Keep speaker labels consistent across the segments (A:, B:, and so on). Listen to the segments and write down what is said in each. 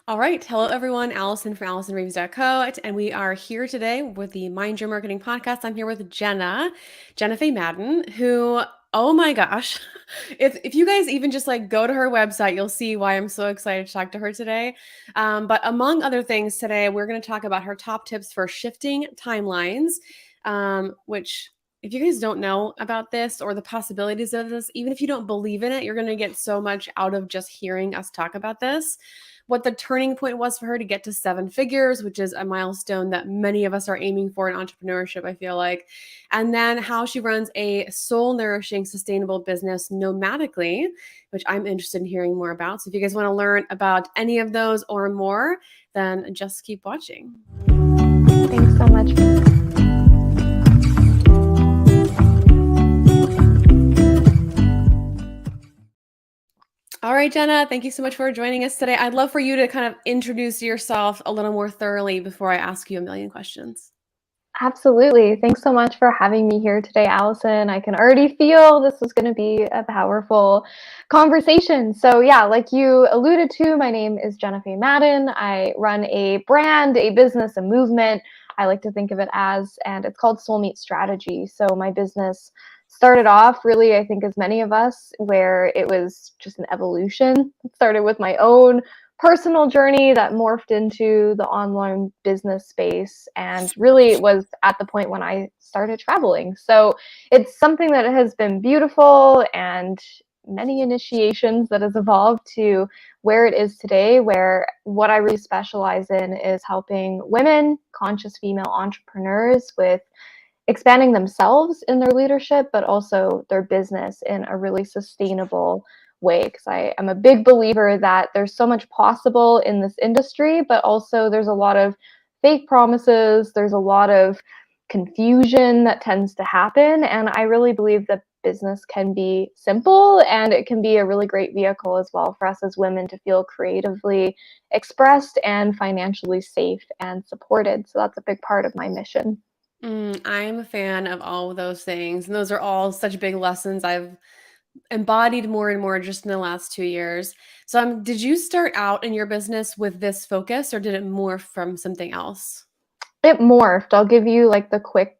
A: All right. Hello, everyone. Allison from AllisonReeves.co. And we are here today with the Mind Your Marketing podcast. I'm here with Jenna Faye Madden, who, oh my gosh, if you guys even just like go to her website, you'll see why I'm so excited to talk to her today. But among other things, today we're going to talk about her top tips for shifting timelines, which if you guys don't know about this or the possibilities of this, even if you don't believe in it, you're going to get so much out of just hearing us talk about this. What the turning point was for her to get to seven figures, which is a milestone that many of us are aiming for in entrepreneurship, I feel like. And then how she runs a soul nourishing, sustainable business nomadically, which I'm interested in hearing more about. So if you guys want to learn about any of those or more, then just keep watching.
B: Thanks so much.
A: All right, Jenna, thank you so much for joining us today. I'd love for you to kind of introduce yourself a little more thoroughly before I ask you a million questions.
B: Absolutely. Thanks so much for having me here today, Allison. I can already feel this is going to be a powerful conversation. So, yeah, like you alluded to, my name is Jenna Faye Madden. I run a brand, a business, a movement. I like to think of it as, and it's called Soulmate Strategy. So, my business started off really, I think, as many of us, where it was just an evolution. It started with my own personal journey that morphed into the online business space, and really it was at the point when I started traveling. So it's something that has been beautiful and many initiations that has evolved to where it is today, where what I really specialize in is helping women, conscious female entrepreneurs with expanding themselves in their leadership, but also their business in a really sustainable way. Because I am a big believer that there's so much possible in this industry, but also there's a lot of fake promises, there's a lot of confusion that tends to happen. And I really believe that business can be simple, and it can be a really great vehicle as well for us as women to feel creatively expressed and financially safe and supported. So that's a big part of my mission.
A: I'm a fan of all of those things. And those are all such big lessons I've embodied more and more just in the last 2 years. So, did you start out in your business with this focus or did it morph from something else?
B: It morphed. I'll give you like the quick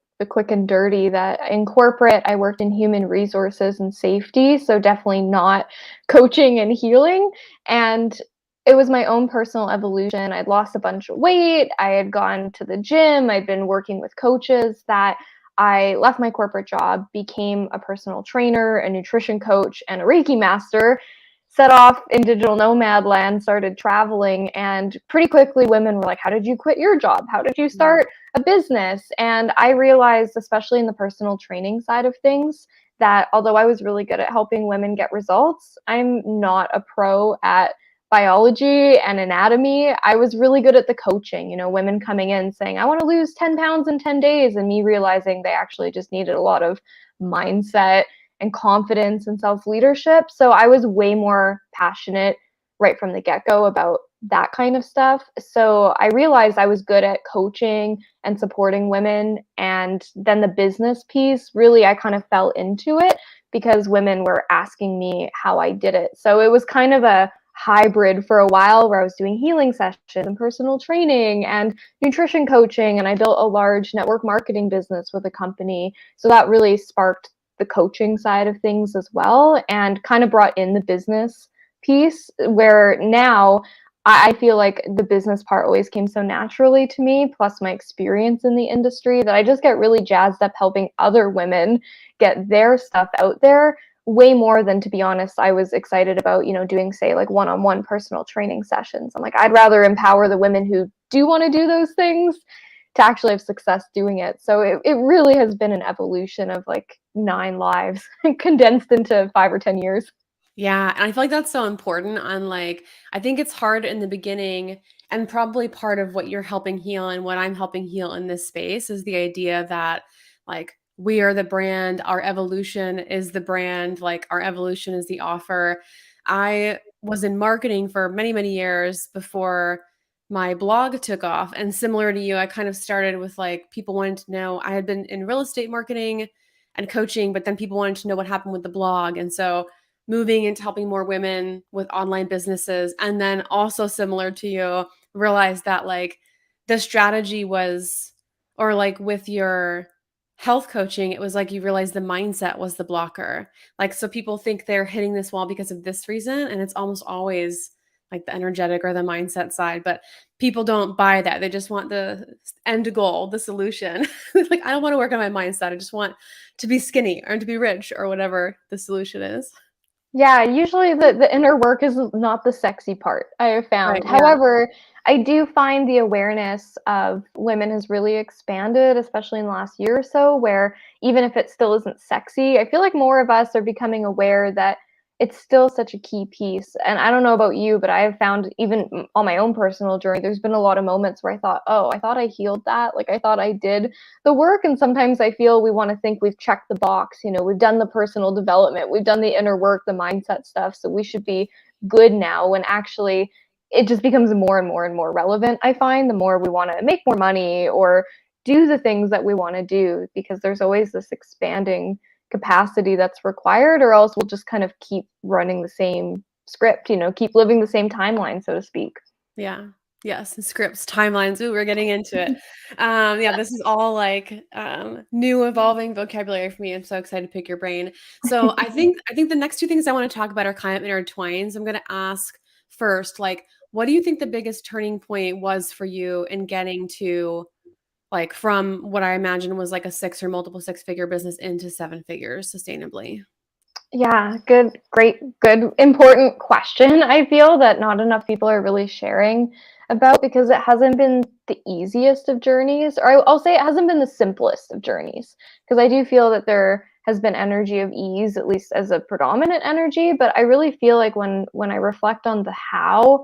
B: and dirty that in corporate I worked in human resources and safety, so definitely not coaching and healing. And it was my own personal evolution. I'd lost a bunch of weight, I had gone to the gym, I'd been working with coaches, that I left my corporate job, became a personal trainer, a nutrition coach, and a Reiki master, set off in digital nomad land, started traveling, and pretty quickly women were like, how did you quit your job? How did you
A: Mm.
B: start a business? And I realized, especially in the personal training side of things, that although I was really good at helping women get results, I'm not a pro at biology and anatomy. I was really good at the coaching, women coming in saying, I want to lose 10 pounds in 10 days, and me realizing they actually just needed a lot of mindset and confidence and self leadership. So I was way more passionate right from the get go about that kind of stuff. So I realized I was good at coaching and supporting women. And then the business piece, really, I kind of fell into it because women were asking me how I did it. So it was kind of a hybrid for a while where I was doing healing sessions and personal training and nutrition coaching. And I built a large network marketing business with a company. So that really sparked the coaching side of things as well, and kind of brought in the business piece, where now I feel like the business part always came so naturally to me, plus my experience in the industry, that I just get really jazzed up helping other women get their stuff out there way more than, to be honest, I was excited about, doing, say, like one-on-one personal training sessions. I'm like, I'd rather empower the women who do want to do those things to actually have success doing it. So it really has been an evolution of like 9 lives condensed into 5 or 10 years.
A: Yeah, and I feel like that's so important on like I think it's hard in the beginning and probably part of what you're helping heal and what I'm helping heal in this space is the idea that like we are the brand, our evolution is the brand, like our evolution is the offer. I was in marketing for many, many years before my blog took off. And similar to you, I kind of started with like people wanted to know I had been in real estate marketing and coaching, but then people wanted to know what happened with the blog. And so moving into helping more women with online businesses, and then also similar to you, realized that like the strategy was, or like with your health coaching, it was like you realized the mindset was the blocker. Like, so people think they're hitting this wall because of this reason, and it's almost always like the energetic or the mindset side. But people don't buy that. They just want the end goal, the solution. Like, I don't want to work on my mindset. I just want to be skinny or to be rich or whatever the solution is.
B: Yeah, usually the inner work is not the sexy part, I have
A: Right.
B: found.
A: Yeah.
B: However, I do find the awareness of women has really expanded, especially in the last year or so, where even if it still isn't sexy, I feel like more of us are becoming aware that it's still such a key piece. And I don't know about you, but I have found even on my own personal journey, there's been a lot of moments where I thought, oh, I thought I healed that. Like I thought I did the work. And sometimes I feel we want to think we've checked the box. You know, we've done the personal development, we've done the inner work, the mindset stuff. So we should be good now, when actually it just becomes more and more and more relevant. I find the more we want to make more money or do the things that we want to do, because there's always this expanding capacity that's required, or else we'll just kind of keep running the same script, keep living the same timeline, so to speak.
A: Yeah. Yes, and scripts, timelines. Ooh, we're getting into it. Yeah, this is all like new evolving vocabulary for me. I'm so excited to pick your brain. So I think the next two things I want to talk about are kind of intertwined. So I'm going to ask first, like, what do you think the biggest turning point was for you in getting to like from what I imagine was like a six or multiple six-figure business into seven figures sustainably?
B: Yeah, good, great, good, important question. I feel that not enough people are really sharing about, because it hasn't been the easiest of journeys, or I'll say it hasn't been the simplest of journeys. Because I do feel that there has been energy of ease, at least as a predominant energy. But I really feel like when I reflect on the how,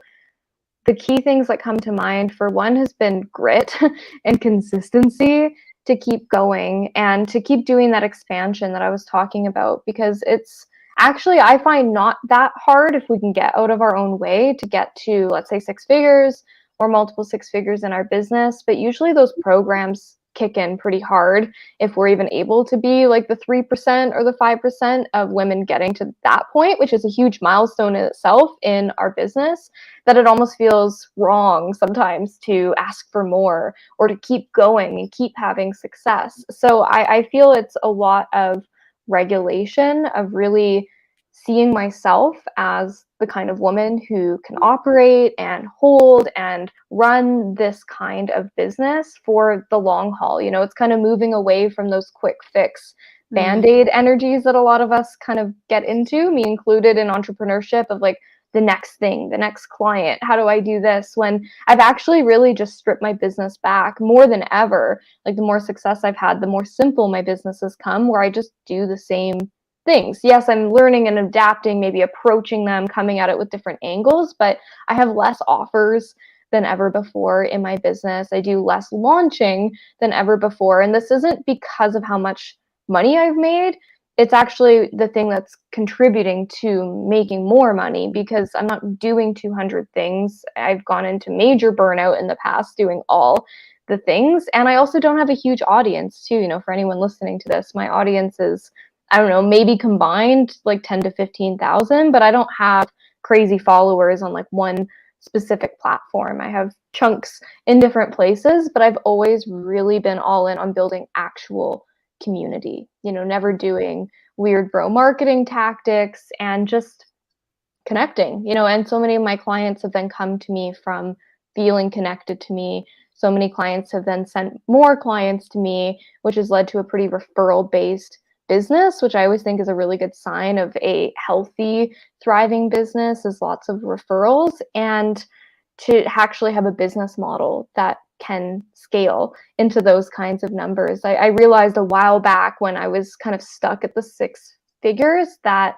B: the key things that come to mind, for one, has been grit and consistency to keep going and to keep doing that expansion that I was talking about, because it's actually, I find, not that hard if we can get out of our own way to get to, let's say, six figures or multiple six figures in our business. But usually those programs kick in pretty hard if we're even able to be like the 3% or the 5% of women getting to that point, which is a huge milestone in itself in our business, that it almost feels wrong sometimes to ask for more or to keep going and keep having success. So I feel it's a lot of regulation, of really seeing myself as the kind of woman who can operate and hold and run this kind of business for the long haul. It's kind of moving away from those quick fix
A: Mm,
B: band-aid energies that a lot of us kind of get into, me included, in entrepreneurship, of like the next thing, the next client. How do I do this? When I've actually really just stripped my business back more than ever. Like the more success I've had, the more simple my business has come, where I just do the same things. Yes, I'm learning and adapting, maybe approaching them, coming at it with different angles, but I have less offers than ever before in my business. I do less launching than ever before. And this isn't because of how much money I've made. It's actually the thing that's contributing to making more money, because I'm not doing 200 things. I've gone into major burnout in the past doing all the things. And I also don't have a huge audience, too. For anyone listening to this, my audience is, I don't know, maybe combined like 10 to 15,000, but I don't have crazy followers on like one specific platform. I have chunks in different places, but I've always really been all in on building actual community, never doing weird bro marketing tactics, and just connecting, and so many of my clients have then come to me from feeling connected to me. So many clients have then sent more clients to me, which has led to a pretty referral based business, which I always think is a really good sign of a healthy, thriving business, is lots of referrals, and to actually have a business model that can scale into those kinds of numbers. I realized a while back, when I was kind of stuck at the six figures, that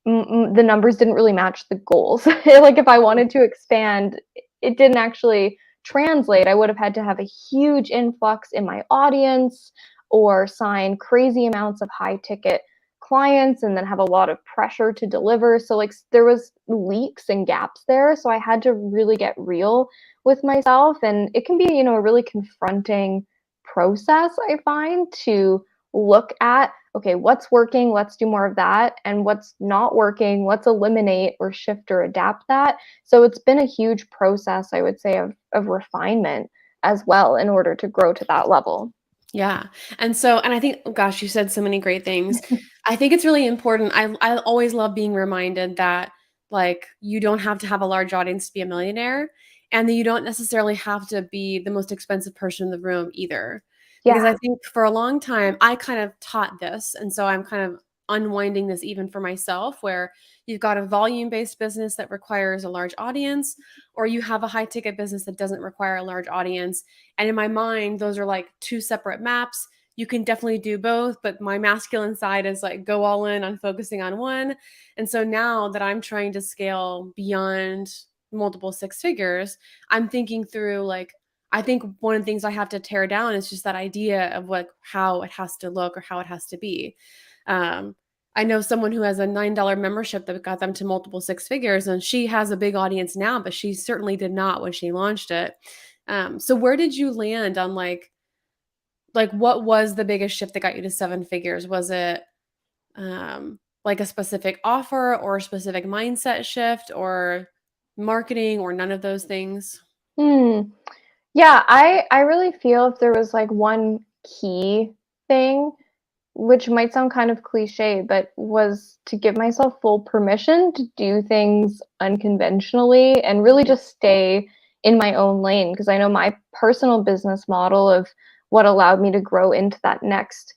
B: the numbers didn't really match the goals. Like if I wanted to expand, it didn't actually translate. I would have had to have a huge influx in my audience, or sign crazy amounts of high ticket clients, and then have a lot of pressure to deliver. So like there was leaks and gaps there. So I had to really get real with myself, and it can be, a really confronting process, I find, to look at, okay, what's working? Let's do more of that. And what's not working, let's eliminate or shift or adapt that. So it's been a huge process, I would say, of refinement as well in order to grow to that level.
A: Yeah. And I think, oh gosh, you said so many great things. I think it's really important. I always love being reminded that like you don't have to have a large audience to be a millionaire, and that you don't necessarily have to be the most expensive person in the room either. Because I
B: Yeah.
A: think for a long time I kind of taught this, and so I'm kind of unwinding this even for myself, where you've got a volume-based business that requires a large audience, or you have a high-ticket business that doesn't require a large audience. And in my mind, those are like two separate maps. You can definitely do both, but my masculine side is like go all in on focusing on one. And so now that I'm trying to scale beyond multiple six figures, I'm thinking through like, I think one of the things I have to tear down is just that idea of like how it has to look or how it has to be. Um, I know someone who has a $9 membership that got them to multiple six figures, and she has a big audience now, but she certainly did not when she launched it. So where did you land on like what was the biggest shift that got you to seven figures? Was it like a specific offer or a specific mindset shift or marketing or none of those things?
B: Hmm. Yeah, I really feel if there was like one key thing, which might sound kind of cliche, but was to give myself full permission to do things unconventionally and really
A: Yeah.
B: just stay in my own lane. Because I know my personal business model of what allowed me to grow into that next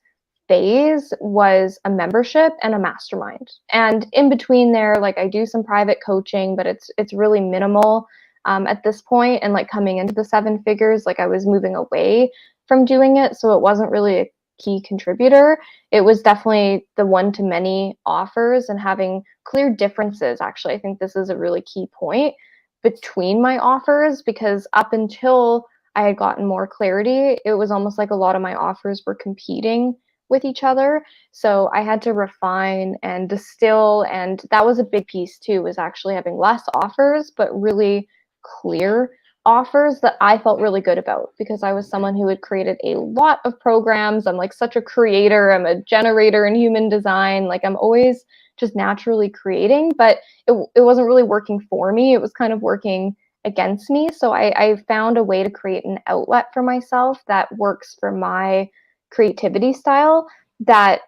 B: phase was a membership and a mastermind. And in between there, like I do some private coaching, but it's really minimal at this point. And like coming into the seven figures, like I was moving away from doing it, so it wasn't really a key contributor. It was definitely the one to many offers and having clear differences. Actually, I think this is a really key point between my offers, because up until I had gotten more clarity, it was almost like a lot of my offers were competing with each other. So I had to refine and distill, and that was a big piece too, was actually having less offers but really clear offers that I felt really good about, because I was someone who had created a lot of programs. I'm like such a creator. I'm a generator in human design. Like I'm always just naturally creating, but it wasn't really working for me. It was kind of working against me. So I found a way to create an outlet for myself that works for my creativity style that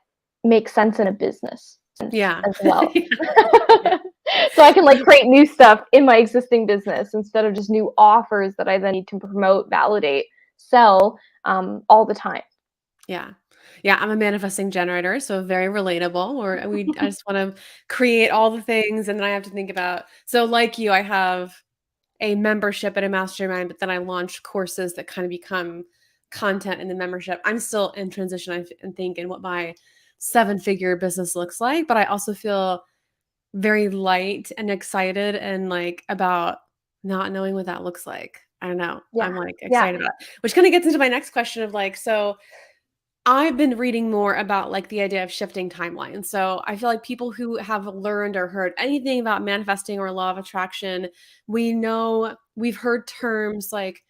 B: makes sense in a business sense
A: Yeah.
B: as well.
A: Yeah.
B: So I can like create new stuff in my existing business instead of just new offers that I then need to promote, validate, sell all the time.
A: Yeah. Yeah, I'm a manifesting generator, so very relatable. Or I just want to create all the things, and then I have to think about. So like you, I have a membership at a mastermind, but then I launch courses that kind of become content in the membership. I'm still in transition and thinking what my seven-figure business looks like, but I also feel very light and excited and like about not knowing what that looks like. I don't know.
B: Yeah.
A: I'm like
B: Yeah.
A: excited about it, which kind of gets into my next question of like, so I've been reading more about like the idea of shifting timelines. So I feel like people who have learned or heard anything about manifesting or law of attraction, we know we've heard terms like,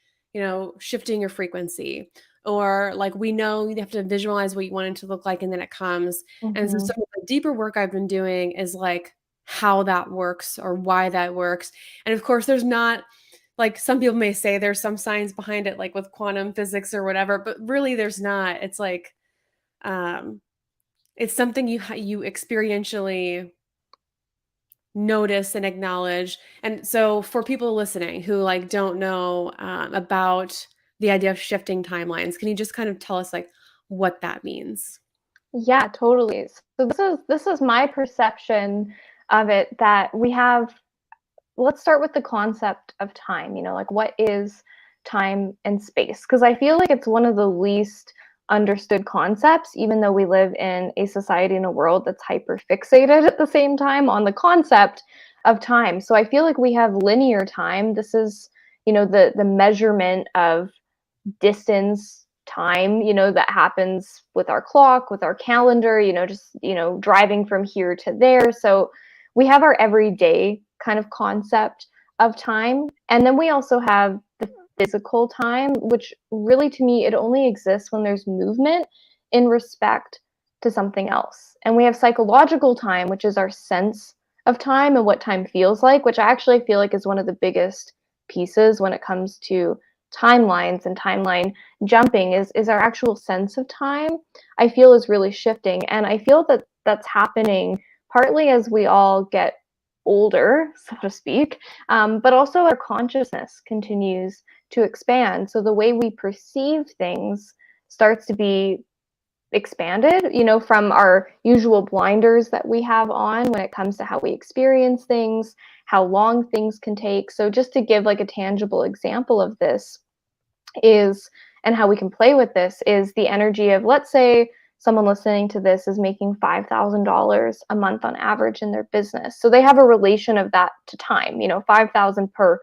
A: shifting your frequency, or like we know you have to visualize what you want it to look like and then it comes. And so
B: Hmm.
A: some of the deeper work I've been doing is like how that works or why that works. And of course, there's not like some people may say there's some science behind it, like with quantum physics or whatever, but really there's not. It's like um, it's something you experientially notice and acknowledge. And so for people listening who like don't know about the idea of shifting timelines, can you just kind of tell us like what that means?
B: Yeah, totally. So this is my perception of it, that we have, let's start with the concept of time, like what is time and space? Because I feel like it's one of the least understood concepts, even though we live in a society and a world that's hyper fixated at the same time on the concept of time. So I feel like we have linear time. This is, the measurement of distance, time, that happens with our clock, with our calendar, just, driving from here to there. So we have our everyday kind of concept of time. And then we also have the physical time, which really to me, it only exists when there's movement in respect to something else. And we have psychological time, which is our sense of time and what time feels like, which I actually feel like is one of the biggest pieces when it comes to timelines and timeline jumping is our actual sense of time. I feel is really shifting, and I feel that that's happening partly as we all get older, so to speak, but also our consciousness continues to expand. So the way we perceive things starts to be expanded, from our usual blinders that we have on when it comes to how we experience things, how long things can take. So just to give like a tangible example of this is, and how we can play with this is the energy of, let's say someone listening to this is making $5,000 a month on average in their business. So they have a relation of that to time, 5,000 per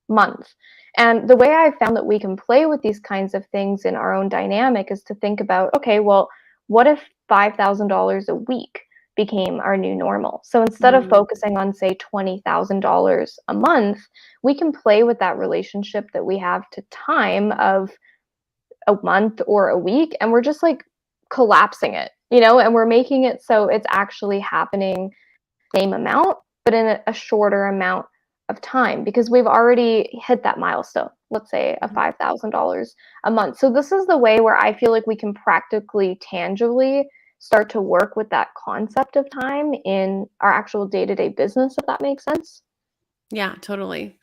B: month. And the way I found that we can play with these kinds of things in our own dynamic is to think about, okay, well, what if $5,000 a week became our new normal? So instead of
A: Mm.
B: focusing on, say, $20,000 a month, we can play with that relationship that we have to time of a month or a week, and we're just like collapsing it, and we're making it so it's actually happening same amount, but in a shorter amount of time because we've already hit that milestone, let's say a $5,000 a month. So this is the way where I feel like we can practically, tangibly start to work with that concept of time in our actual day-to-day business, if that makes sense.
A: Yeah, totally.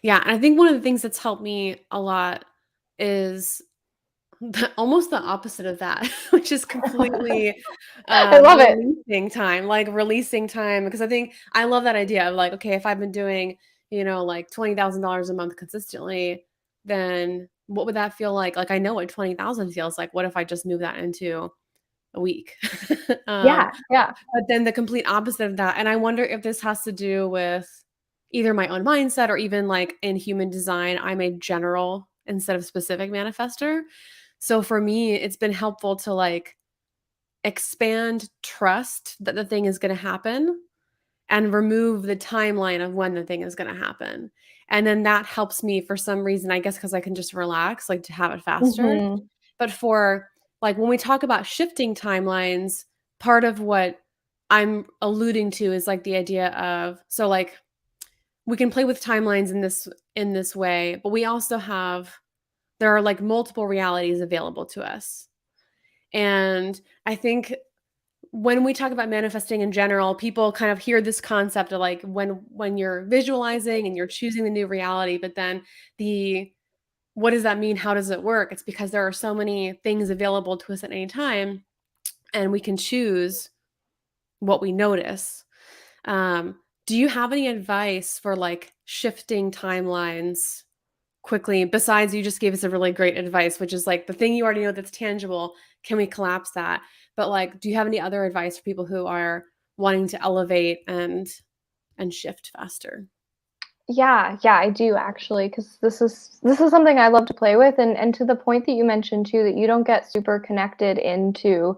A: Yeah, and I think one of the things that's helped me a lot is almost the opposite of that, which is completely,
B: I love it.
A: releasing time, because I think I love that idea of like, okay, if I've been doing, like $20,000 a month consistently, then what would that feel like? Like, I know what 20,000 feels like. What if I just move that into a week? Um,
B: Yeah, yeah.
A: but then the complete opposite of that, and I wonder if this has to do with either my own mindset or even like in human design, I'm a general instead of specific manifester. So for me, it's been helpful to like expand trust that the thing is going to happen and remove the timeline of when the thing is going to happen. And then that helps me for some reason, I guess, because I can just relax, like to have it faster.
B: Hmm.
A: But for like when we talk about shifting timelines, part of what I'm alluding to is like the idea of, so like we can play with timelines in this way, but we also have, there are like multiple realities available to us. And I think when we talk about manifesting in general, people kind of hear this concept of like when you're visualizing and you're choosing the new reality, but then the what does that mean? How does it work? It's because there are so many things available to us at any time, and we can choose what we notice. Um, do you have any advice for like shifting timelines quickly, besides you just gave us a really great advice, which is like the thing you already know that's tangible, can we collapse that? But like, do you have any other advice for people who are wanting to elevate and shift faster?
B: Yeah, yeah, I do actually, because this is something I love to play with, and to the point that you mentioned too, that you don't get super connected into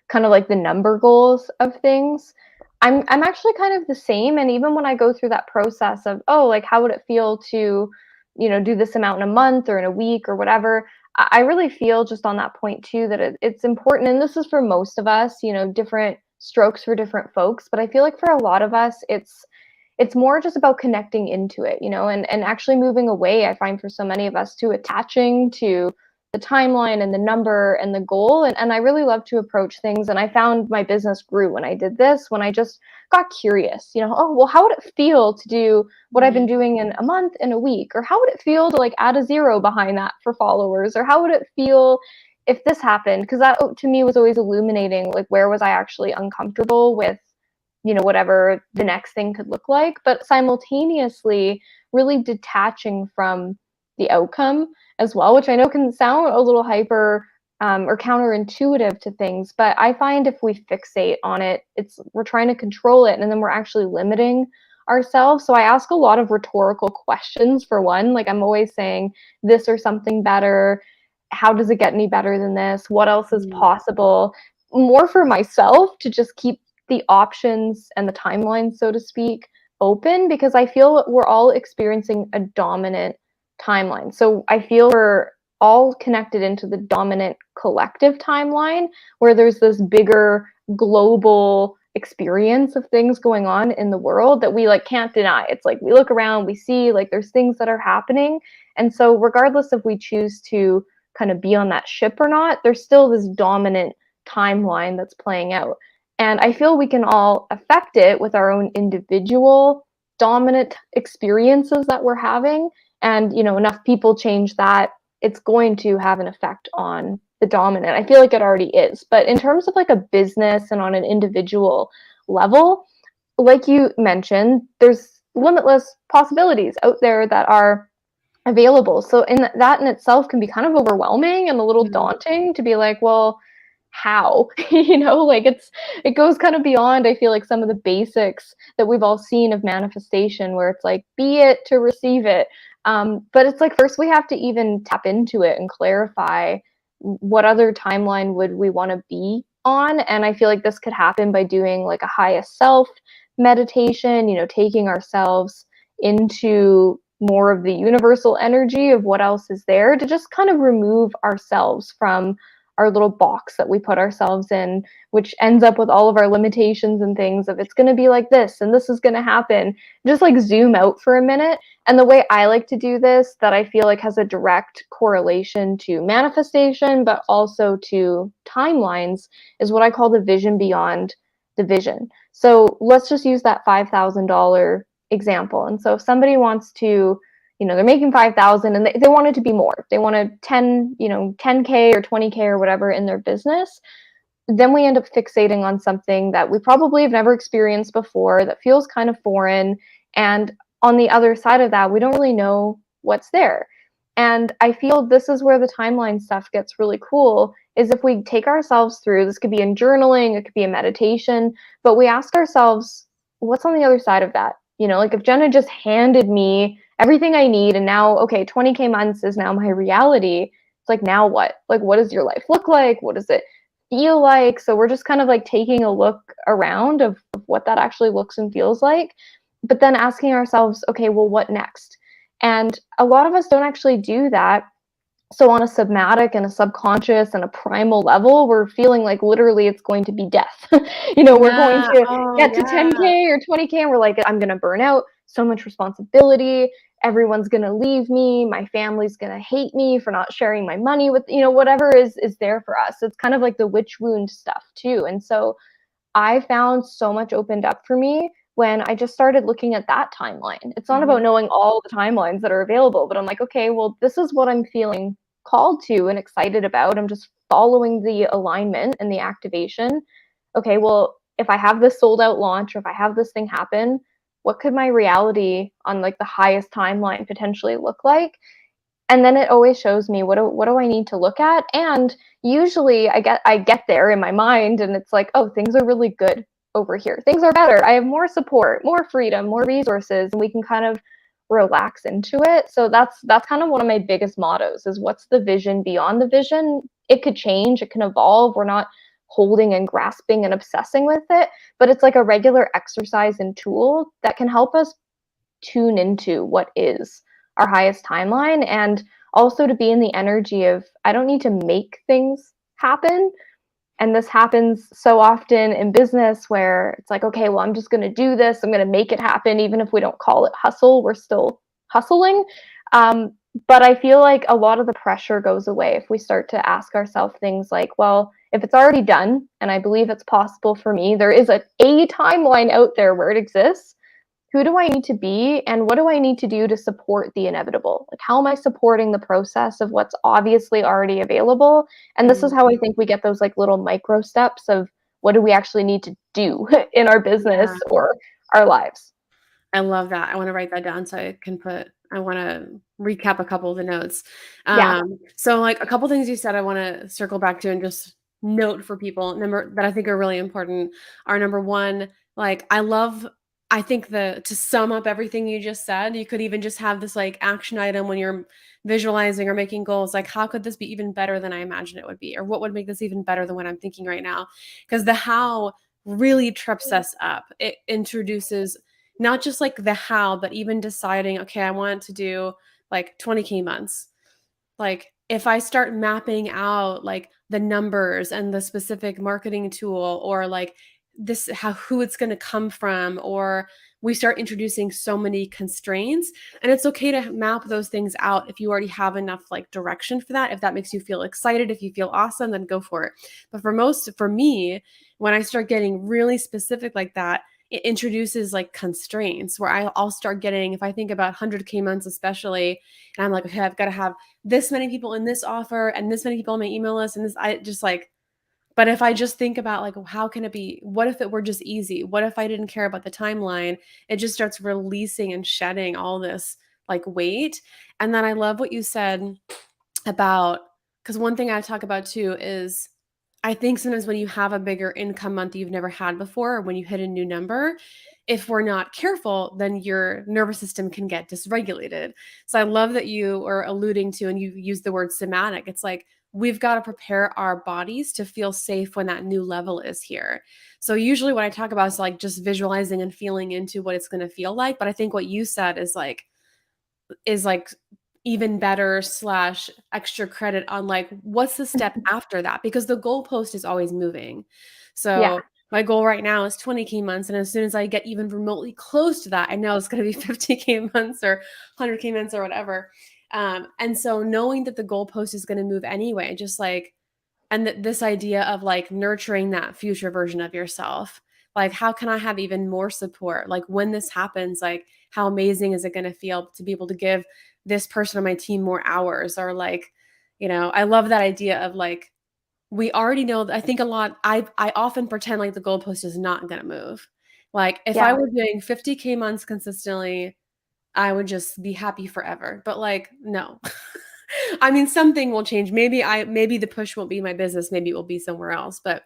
B: kind of like the number goals of things. I'm actually kind of the same, and even when I go through that process of, oh, like how would it feel to, do this amount in a month or in a week or whatever, I really feel just on that point too that it's important, and this is for most of us, different strokes for different folks, but I feel like for a lot of us, it's more just about connecting into it, and actually moving away. I find for so many of us to attaching to the timeline and the number and the goal. And I really love to approach things. And I found my business grew when I did this, when I just got curious, oh, well, how would it feel to do what I've been
A: Mhm.
B: doing in a month, in a week? Or how would it feel to like add a zero behind that for followers? Or how would it feel if this happened? Because that to me was always illuminating, like where was I actually uncomfortable with, whatever the next thing could look like, but simultaneously really detaching from the outcome as well, which I know can sound a little hyper or counterintuitive to things, but I find if we fixate on it, we're trying to control it, and then we're actually limiting ourselves. So I ask a lot of rhetorical questions for one. Like I'm always saying this or something better. How does it get any better than this? What else is
A: Mm.
B: possible? More for myself to just keep the options and the timeline, so to speak, open because I feel we're all experiencing a dominant timeline. So I feel we're all connected into the dominant collective timeline where there's this bigger global experience of things going on in the world that we like can't deny. It's like we look around, we see like there's things that are happening. And so regardless if we choose to kind of be on that ship or not, there's still this dominant timeline that's playing out. And I feel we can all affect it with our own individual dominant experiences that we're having. And, you know, enough people change that, it's going to have an effect on the dominant. I feel like it already is. But in terms of like a business and on an individual level, like you mentioned, there's limitless possibilities out there that are available. So that in itself can be kind of overwhelming and a little
A: Mhm.
B: daunting to be like, well, how? You know, like it goes kind of beyond, I feel like, some of the basics that we've all seen of manifestation where it's like be it to receive it. But it's like first we have to even tap into it and clarify what other timeline would we want to be on. And I feel like this could happen by doing like a highest self meditation, you know, taking ourselves into more of the universal energy of what else is there to just kind of remove ourselves from our little box that we put ourselves in, which ends up with all of our limitations and things of it's going to be like this and this is going to happen. Just like zoom out for a minute. And the way I like to do this that I feel like has a direct correlation to manifestation, but also to timelines is what I call the vision beyond the vision. So let's just use that $5,000 example. And so if somebody wants to, you know, they're making 5,000 and they want it to be more. They want a 10, you know, 10K or 20K or whatever in their business. Then we end up fixating on something that we probably have never experienced before that feels kind of foreign. And on the other side of that, we don't really know what's there. And I feel this is where the timeline stuff gets really cool is if we take ourselves through, this could be in journaling, it could be in meditation, but we ask ourselves, what's on the other side of that? You know, like if Jenna just handed me everything I need and now, okay, 20K months is now my reality. It's like, now what? Like, what does your life look like? What does it feel like? So we're just kind of like taking a look around of what that actually looks and feels like, but then asking ourselves, okay, well, what next? And a lot of us don't actually do that. So on a somatic and a subconscious and a primal level, we're feeling like literally it's going to be death. You know, we're going
A: Yeah.
B: to
A: Oh,
B: get to
A: yeah.
B: 10K or 20K and we're like, I'm going to burn out, so much responsibility. Everyone's going to leave me. My family's going to hate me for not sharing my money with, you know, whatever is there for us. It's kind of like the witch wound stuff too. And so I found so much opened up for me when I just started looking at that timeline. It's not about
A: Mhm.
B: knowing all the timelines that are available, but I'm like, okay, well, this is what I'm feeling called to and excited about. I'm just following the alignment and the activation. Okay, well, if I have this sold out launch or if I have this thing happen, what could my reality on like the highest timeline potentially look like? And then it always shows me what do I need to look at? And usually I get there in my mind and it's like, oh, things are really good over here. Things are better. I have more support, more freedom, more resources, and we can kind of relax into it. So that's kind of one of my biggest mottos is what's the vision beyond the vision? It could change, it can evolve. We're not holding and grasping and obsessing with it, but it's like a regular exercise and tool that can help us tune into what is our highest timeline and also to be in the energy of I don't need to make things happen. And this happens so often in business where it's like, okay, well, I'm just going to do this. I'm going to make it happen. Even if we don't call it hustle, we're still hustling. But I feel like a lot of the pressure goes away if we start to ask ourselves things like, well, if it's already done, and I believe it's possible for me, there is a timeline out there where it exists. Who do I need to be and what do I need to do to support the inevitable? Like, how am I supporting the process of what's obviously already available? And this is how I
A: Mhm.
B: think we get those like little micro steps of what do we actually need to do in our business
A: Yeah.
B: or our lives.
A: I love that. I wanna write that down so I wanna recap a couple of the notes.
B: Yeah.
A: So, like, a couple things you said I wanna circle back to and just note for people, number that I think are really important are number 1, like, I think the to sum up everything you just said, you could even just have this, like, action item when you're visualizing or making goals, like, "How could this be even better than I imagined it would be?" Or, "What would make this even better than what I'm thinking right now?" Because the how really trips us up. It introduces not just like the how, but even deciding, okay, I want to do like 20K months. like if I start mapping out like the numbers and the specific marketing tool, or like this how who it's going to come from, or we start introducing so many constraints, and it's okay to map those things out if you already have enough like direction for that. If that makes you feel excited, if you feel awesome, then go for it. But for me, when I start getting really specific like that, it introduces like constraints where I'll start getting, if I think about 100K months especially, and I'm like, okay, I've got to have this many people in this offer and this many people on my email list and this, I just like, but if I just think about like, how can it be? What if it were just easy? What if I didn't care about the timeline? It just starts releasing and shedding all this like weight. And then I love what you said about, because one thing I talk about too is I think sometimes when you have a bigger income month that you've never had before, or when you hit a new number, if we're not careful, then your nervous system can get dysregulated. So I love that you are alluding to, and you use the word somatic. It's like we've got to prepare our bodies to feel safe when that new level is here. So usually what I talk about is like just visualizing and feeling into what it's going to feel like. But I think what you said is like even better slash extra credit on like what's the step after that, because the goalpost is always moving.
B: Yeah.
A: So my goal right now is 20K months, and as soon as I get even remotely close to that, I know it's going to be 50K months or 100K months or whatever. And so knowing that the goalpost is going to move anyway, just like, and this idea of like nurturing that future version of yourself, like how can I have even more support, like when this happens, like how amazing is it going to feel to be able to give this person on my team more hours, or like, I love that idea of like we already know. I think a lot, I often pretend like the goalpost is not going to move. Like if I
B: Yeah.
A: were doing 50K months consistently, I would just be happy forever. But like, no. I mean, something will change. Maybe the push won't be my business. Maybe it will be somewhere else. But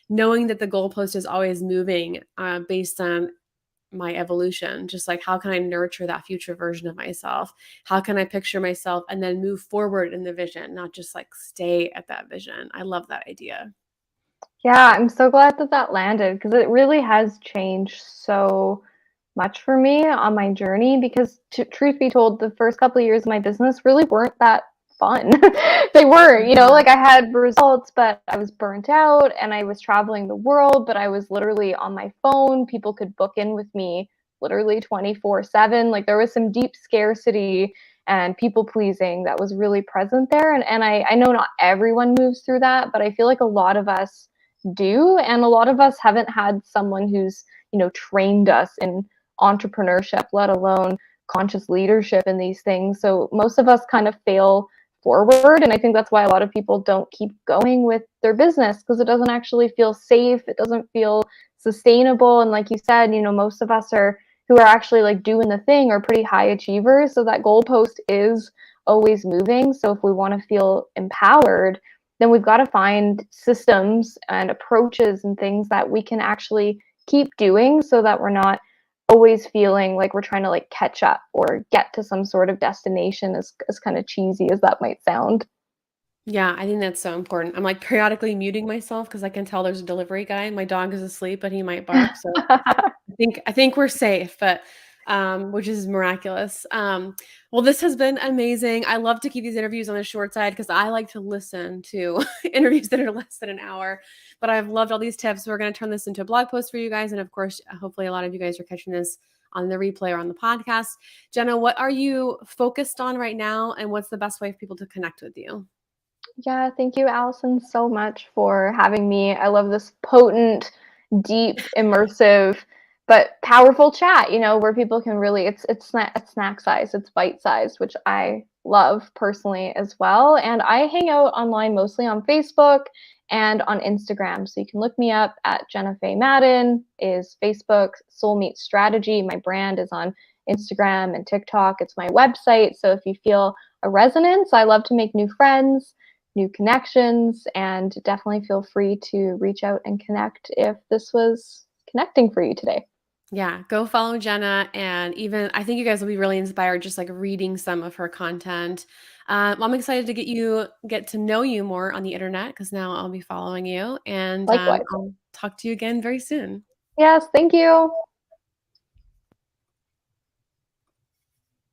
A: knowing that the goalpost is always moving based on my evolution, just like how can I nurture that future version of myself? How can I picture myself and then move forward in the vision, not just like stay at that vision? I love that idea.
B: Yeah, I'm so glad that that landed because it really has changed so much for me on my journey. Because, truth be told, the first couple of years of my business really weren't that fun. They were,
A: Mhm.
B: like I had results, but I was burnt out and I was traveling the world, but I was literally on my phone. People could book in with me literally 24/7. Like there was some deep scarcity and people pleasing that was really present there. And I know not everyone moves through that, but I feel like a lot of us do. And a lot of us haven't had someone who's, trained us in entrepreneurship, let alone conscious leadership in these things. So most of us kind of fail forward. And I think that's why a lot of people don't keep going with their business because it doesn't actually feel safe. It doesn't feel sustainable. And like you said, most of us are who are actually like doing the thing are pretty high achievers. So that goalpost is always moving. So if we want to feel empowered, then we've got to find systems and approaches and things that we can actually keep doing so that we're not always feeling like we're trying to like catch up or get to some sort of destination, as kind of cheesy as that might sound.
A: Yeah, I think that's so important. I'm like periodically muting myself because I can tell there's a delivery guy. My dog is asleep, but he might bark. So I think we're safe, but which is miraculous. Well, this has been amazing. I love to keep these interviews on the short side because I like to listen to interviews that are less than an hour. But I've loved all these tips. We're going to turn this into a blog post for you guys, and of course, hopefully, a lot of you guys are catching this on the replay or on the podcast. Jenna, what are you focused on right now, and what's the best way for people to connect with you?
B: Yeah, thank you, Allison, so much for having me. I love this potent, deep, immersive, but powerful chat, where people can really it's snack size, it's bite sized, which I love personally as well. And I hang out online mostly on Facebook and on Instagram. So you can look me up at Jenna Faye Madden is Facebook, Soul Meat Strategy. My brand is on Instagram and TikTok. It's my website. So if you feel a resonance, I love to make new friends, new connections, and definitely feel free to reach out and connect if this was connecting for you today.
A: Yeah, go follow Jenna. And even I think you guys will be really inspired just like reading some of her content. Well, I'm excited to get to know you more on the internet because now I'll be following you. And
B: Likewise.
A: I'll talk to you again very soon.
B: Yes, thank you.